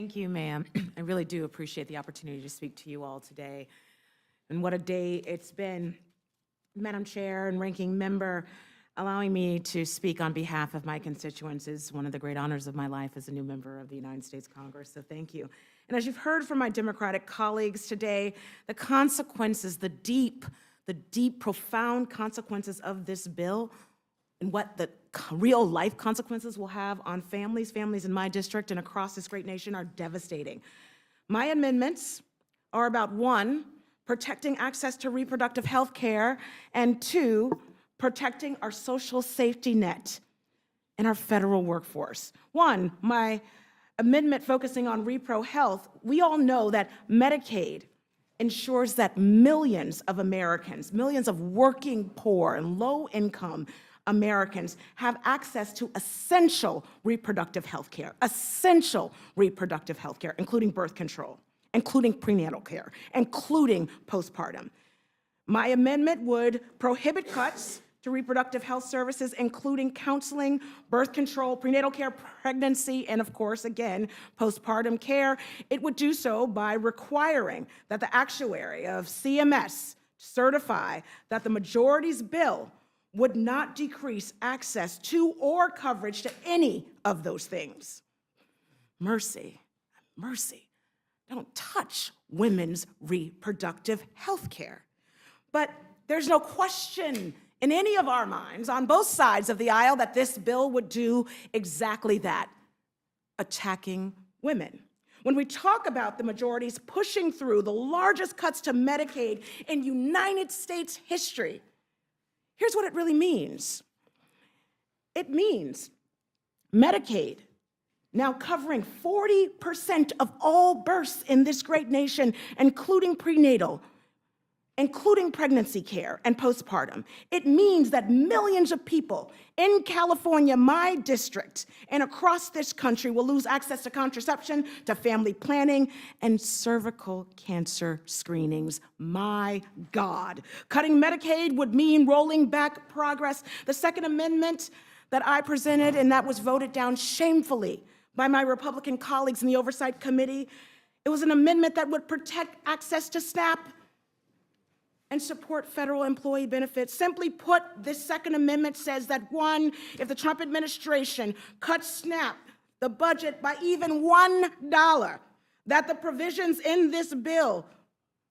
Thank you, ma'am. I really do appreciate the opportunity to speak to you all today. And what a day it's been, Madam Chair and Ranking Member, allowing me to speak on behalf of my constituents is one of the great honors of my life as a new member of the United States Congress, so thank you. And as you've heard from my Democratic colleagues today, the consequences, the deep, profound consequences of this bill and what the real life consequences will have on families in my district and across this great nation are devastating. My amendments are about, 1, protecting access to reproductive health care, and 2, protecting our social safety net and our federal workforce. 1, my amendment focusing on repro health. We all know that Medicaid ensures that millions of Americans, millions of working poor and low-income Americans have access to essential reproductive health care, including birth control, including prenatal care, including postpartum. My amendment would prohibit cuts to reproductive health services, including counseling, birth control, prenatal care, pregnancy, and of course, again, postpartum care. It would do so by requiring that the actuary of CMS certify that the majority's bill would not decrease access to or coverage to any of those things. Mercy, mercy. Don't touch women's reproductive health care. But there's no question in any of our minds on both sides of the aisle that this bill would do exactly that, attacking women. When we talk about the majorities pushing through the largest cuts to Medicaid in United States history, here's what it really means. It means Medicaid now covering 40% of all births in this great nation, including prenatal, including pregnancy care and postpartum. It means that millions of people in California, my district, and across this country will lose access to contraception, to family planning, and cervical cancer screenings. My God. Cutting Medicaid would mean rolling back progress. The Second Amendment that I presented and that was voted down shamefully by my Republican colleagues in the Oversight Committee, it was an amendment that would protect access to SNAP and support federal employee benefits. Simply put, this Second Amendment says that, 1, if the Trump administration cuts SNAP, the budget, by even $1, that the provisions in this bill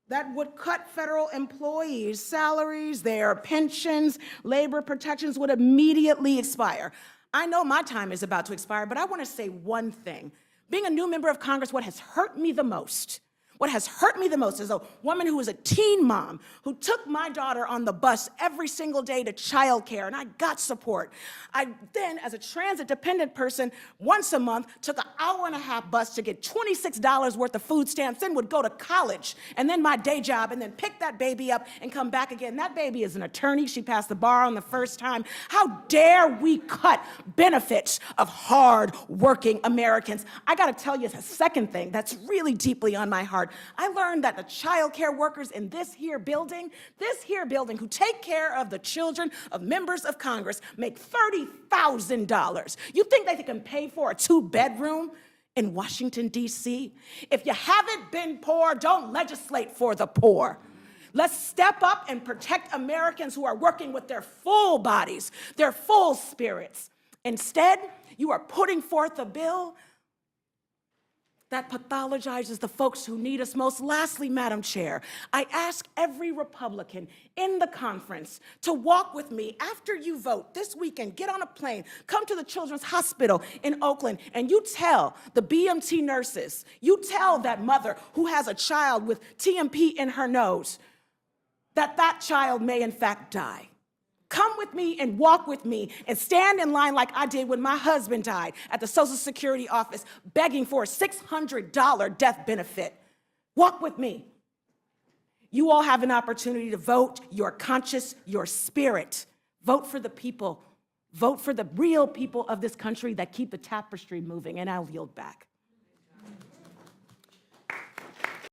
that would cut federal employees' salaries, their pensions, labor protections would immediately expire. I know my time is about to expire, but I want to say one thing. Being a new member of Congress, what has hurt me the most is a woman who was a teen mom who took my daughter on the bus every single day to childcare, and I got support. I then, as a transit-dependent person, once a month took an hour-and-a-half bus to get $26 worth of food stamps, then would go to college, and then my day job, and then pick that baby up and come back again. That baby is an attorney. She passed the bar on the first time. How dare we cut benefits of hard-working Americans? I got to tell you a second thing that's really deeply on my heart. I learned that the child care workers in this here building who take care of the children of members of Congress make $30,000. You think they can pay for a 2-bedroom in Washington, D.C.? If you haven't been poor, don't legislate for the poor. Let's step up and protect Americans who are working with their full bodies, their full spirits. Instead, you are putting forth a bill that pathologizes the folks who need us most. Lastly, Madam Chair, I ask every Republican in the conference to walk with me after you vote this weekend. Get on a plane, come to the Children's Hospital in Oakland, and you tell the BMT nurses, you tell that mother who has a child with TMP in her nose that that child may in fact die. Come with me and walk with me and stand in line like I did when my husband died at the Social Security office begging for a $600 death benefit. Walk with me. You all have an opportunity to vote your conscience, your spirit. Vote for the people. Vote for the real people of this country that keep the tapestry moving, and I'll yield back.